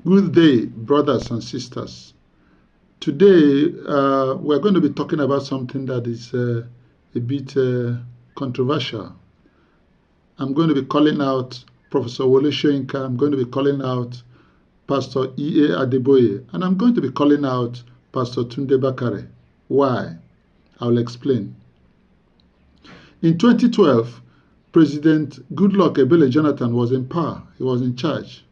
Good day, brothers and sisters. Today, we're going to be talking about something that is a bit controversial. I'm going to be calling out Professor Soyinka. I'm going to be calling out Pastor E.A. Adeboye. And I'm going to be calling out Pastor Bakare. Why? I'll explain. In 2012, President Goodluck Ebele Jonathan was in power. He was in charge.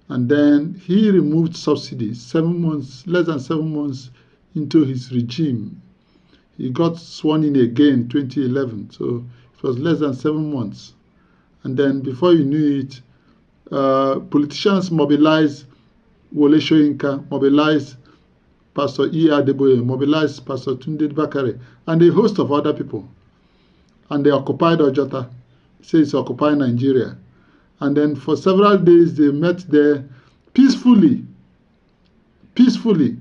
And then he removed subsidies less than 7 months into his regime. He got sworn in again in 2011, so it was less than 7 months. And then before you knew it, politicians mobilized Wole Soyinka, mobilized Pastor E. Adeboye, mobilized Pastor Bakare, and a host of other people. And they occupied Ojota, say it's occupying Nigeria. And then for several days, they met there peacefully. Peacefully.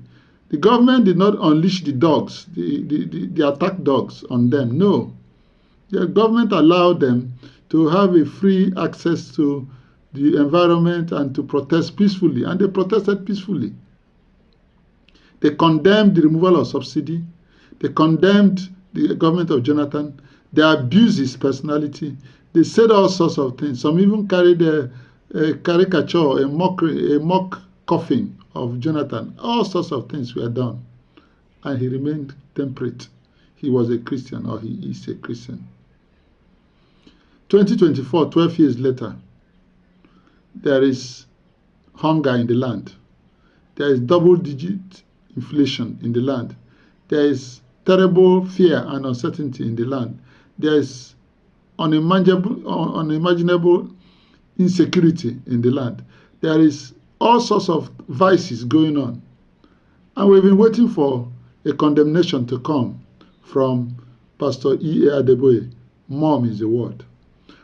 The government did not unleash the dogs, the attack dogs on them. No. The government allowed them to have a free access to the environment and to protest peacefully. And they protested peacefully. They condemned the removal of subsidy. They condemned the government of Jonathan. They abused his personality. They said all sorts of things. Some even carried a caricature, a mock coffin of Jonathan. All sorts of things were done. And he remained temperate. He was a Christian, or he is a Christian. 2024, 12 years later, there is hunger in the land. There is double-digit inflation in the land. There is terrible fear and uncertainty in the land. There is unimaginable insecurity in the land. There is all sorts of vices going on. And we've been waiting for a condemnation to come from Pastor E.A. Adeboye. Mom is the word.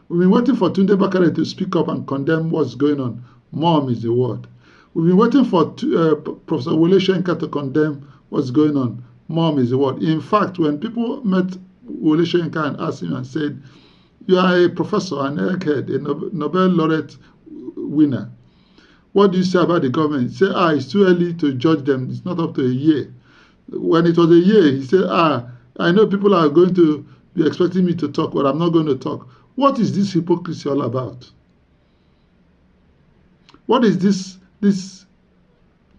We've been waiting for Tunde Bakare to speak up and condemn what's going on. Mom is the word. We've been waiting for Professor Wole Soyinka to condemn what's going on. Mom is the word. In fact, when people met Wole Soyinka and asked him and said, "You are a professor, an egghead, a Nobel laureate winner. What do you say about the government?" He said, it's too early to judge them. It's not up to a year. When it was a year, he said, I know people are going to be expecting me to talk, but I'm not going to talk. What is this hypocrisy all about? What is this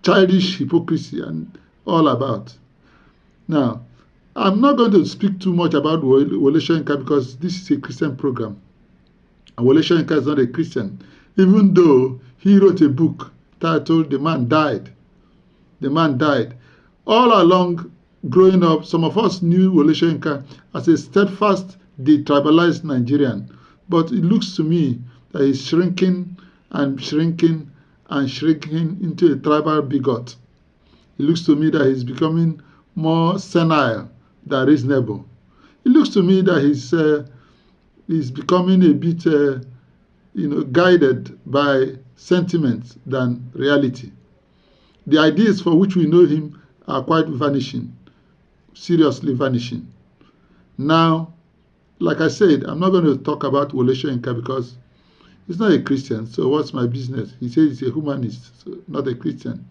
childish hypocrisy and all about? Now, I'm not going to speak too much about Wole Soyinka because this is a Christian program. And Wole Soyinka is not a Christian, even though he wrote a book titled The Man Died. The Man Died. All along growing up, some of us knew Wole Soyinka as a steadfast, detribalized Nigerian. But it looks to me that he's shrinking and shrinking and shrinking into a tribal bigot. It looks to me that he's becoming more senile than reasonable. It looks to me that he's becoming a bit, guided by sentiment than reality. The ideas for which we know him are quite vanishing, seriously vanishing. Now, like I said, I'm not going to talk about Wole Soyinka because he's not a Christian, so what's my business? He says he's a humanist, so not a Christian.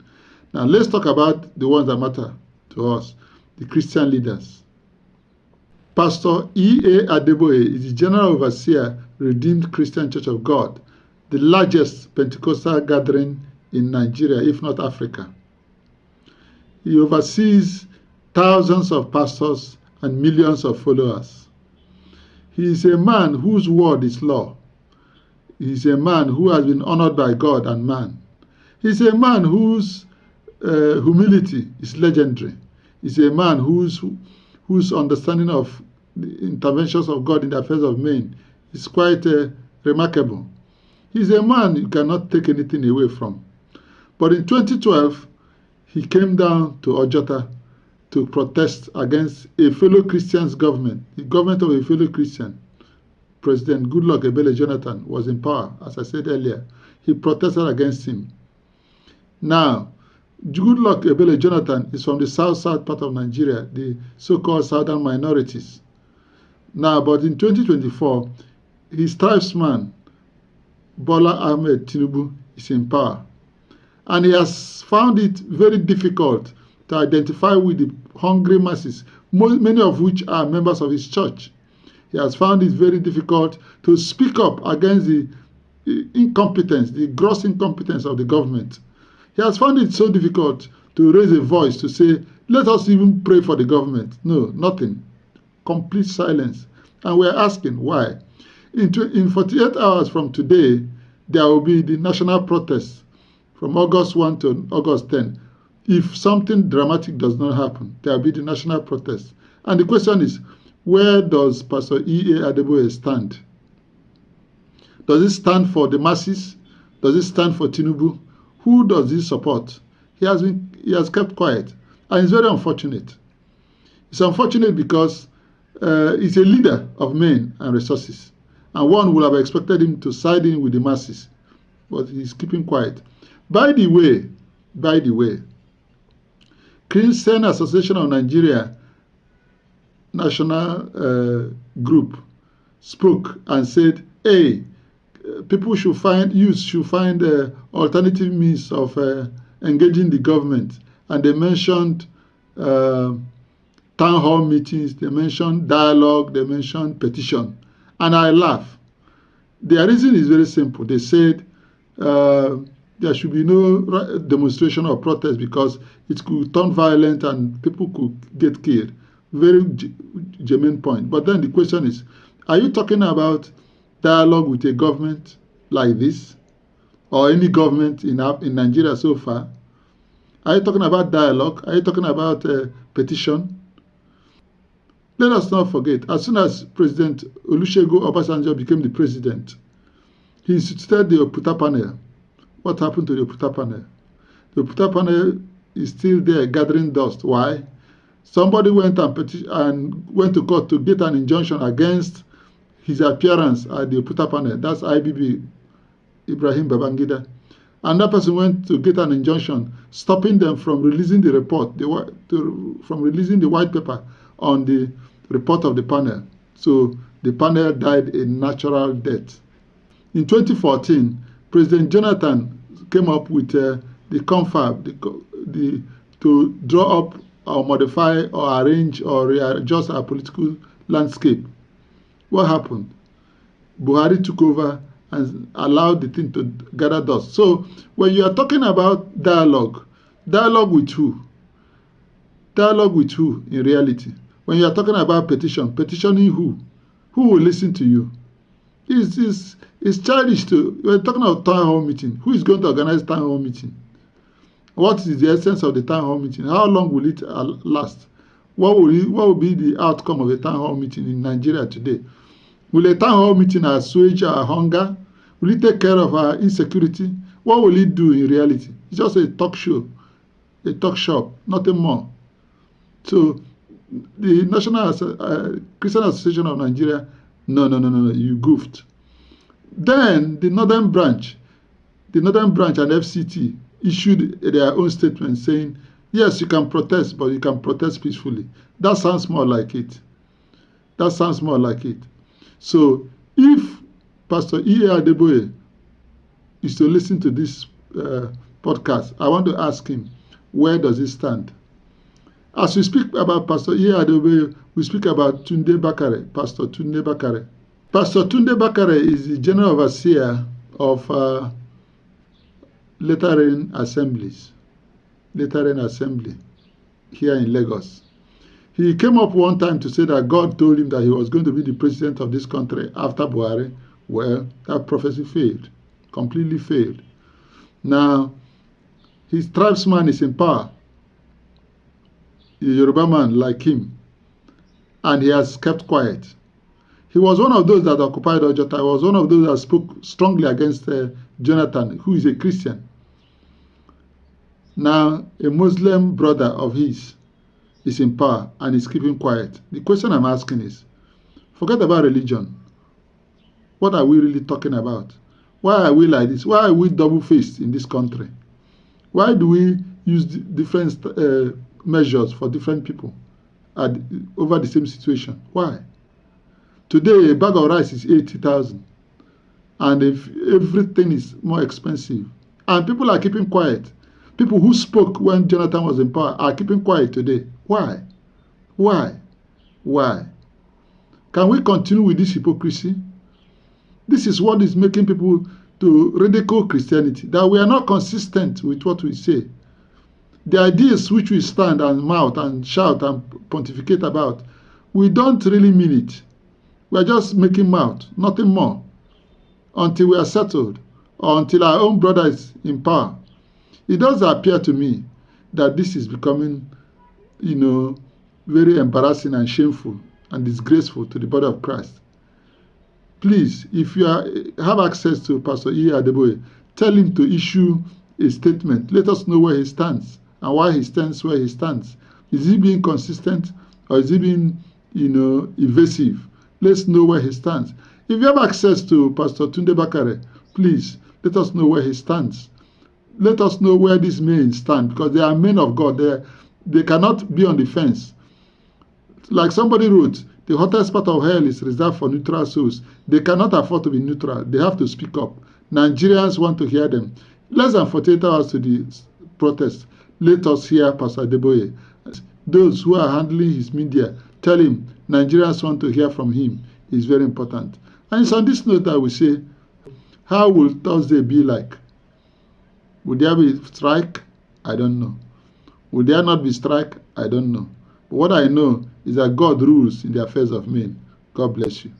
Now, let's talk about the ones that matter to us, the Christian leaders. Pastor E.A. Adeboye is the General Overseer, Redeemed Christian Church of God, the largest Pentecostal gathering in Nigeria, if not Africa. He oversees thousands of pastors and millions of followers. He is a man whose word is law. He is a man who has been honored by God and man. He is a man whose humility is legendary. He is a man whose understanding of the interventions of God in the affairs of men is quite remarkable. He is a man you cannot take anything away from. But in 2012, he came down to Ojota to protest against a fellow Christian's government, the government of a fellow Christian. President Goodluck Ebele Jonathan was in power, as I said earlier. He protested against him. Now, Goodluck Ebele Jonathan is from the south part of Nigeria, the so-called southern minorities. Now, but in 2024, his tribesman, Bola Ahmed Tinubu, is in power. And he has found it very difficult to identify with the hungry masses, many of which are members of his church. He has found it very difficult to speak up against the incompetence, the gross incompetence of the government. He has found it so difficult to raise a voice to say, let us even pray for the government. No, nothing. Complete silence. And we're asking why. In 48 hours from today, there will be the national protest from August 1 to August 10. If something dramatic does not happen, there will be the national protest. And the question is, where does Pastor E.A. Adeboye stand? Does he stand for the masses? Does he stand for Tinubu? Who does he support? He has kept quiet, and it's very unfortunate. It's unfortunate because he's a leader of men and resources, and one would have expected him to side in with the masses, but he's keeping quiet. By the way, Christian Association of Nigeria national group spoke and said, hey, people should find alternative means of engaging the government. And they mentioned town hall meetings, they mentioned dialogue, they mentioned petition. And I laugh. Their reason is very simple. They said there should be no demonstration or protest because it could turn violent and people could get killed. Very germane point. But then the question is, are you talking about dialogue with a government like this, or any government in Nigeria so far? Are you talking about dialogue? Are you talking about petition? Let us not forget, as soon as President Olusegun Obasanjo became the president, he instituted the Oputa panel. What happened to the Oputa panel? The Oputa panel is still there gathering dust. Why? Somebody went and went to court to get an injunction against his appearance at the Oputa panel. That's IBB, Ibrahim Babangida. And that person went to get an injunction stopping them from releasing the report, from releasing the white paper on the report of the panel. So the panel died a natural death. In 2014, President Jonathan came up with the confab to draw up or modify or arrange or readjust our political landscape. What happened? Buhari took over and allowed the thing to gather dust. So when you are talking about dialogue with who? Dialogue with who in reality? When you are talking about petitioning who? Who will listen to you? It's childish to, we're talking about town hall meeting. Who is going to organize town hall meeting? What is the essence of the town hall meeting? How long will it last? What will be the outcome of a town hall meeting in Nigeria today? Will a town hall meeting assuage our hunger? Will it take care of our insecurity? What will it do in reality? It's just a talk show, a talk shop, nothing more. So the National Christian Association of Nigeria, no, you goofed. Then the Northern Branch and FCT issued their own statement saying, yes, you can protest, but you can protest peacefully. That sounds more like it. So if Pastor E.A. Adeboye is to listen to this podcast, I want to ask him, where does he stand? As we speak about Pastor E.A. Adeboye, we speak about Tunde Bakare, Pastor Tunde Bakare. Pastor Tunde Bakare is the General Overseer of Latter-rain Assembly here in Lagos. He came up one time to say that God told him that he was going to be the president of this country after Buhari. Well, that prophecy failed, completely failed. Now, his tribesman is in power, a Yoruba man like him, and he has kept quiet. He was one of those that occupied Ojota. He was one of those that spoke strongly against Jonathan, who is a Christian. Now, a Muslim brother of his is in power and is keeping quiet. The question I'm asking is, forget about religion. What are we really talking about? Why are we like this? Why are we double-faced in this country? Why do we use different measures for different people over the same situation? Why? Today, a bag of rice is 80,000, and if everything is more expensive, and people are keeping quiet. People who spoke when Jonathan was in power are keeping quiet today. Why? Why? Why? Can we continue with this hypocrisy? This is what is making people to ridicule Christianity, that we are not consistent with what we say. The ideas which we stand and mouth and shout and pontificate about, we don't really mean it. We are just making mouth, nothing more, until we are settled or until our own brother is in power. It does appear to me that this is becoming, very embarrassing and shameful and disgraceful to the body of Christ. Please, if you have access to Pastor Adeboye, tell him to issue a statement. Let us know where he stands and why he stands where he stands. Is he being consistent or is he being, evasive? Let's know where he stands. If you have access to Pastor Tunde Bakare, please let us know where he stands. Let us know where these men stand, because they are men of God. They cannot be on the fence. Like somebody wrote, the hottest part of hell is reserved for neutral souls. They cannot afford to be neutral. They have to speak up. Nigerians want to hear them. Less than 48 hours to the protest. Let us hear Pastor Adeboye. Those who are handling his media, tell him Nigerians want to hear from him. It's very important. And it's on this note that we say, how will Thursday be like? Will there be strike? I don't know. Will there not be strike? I don't know. But what I know is that God rules in the affairs of men. God bless you.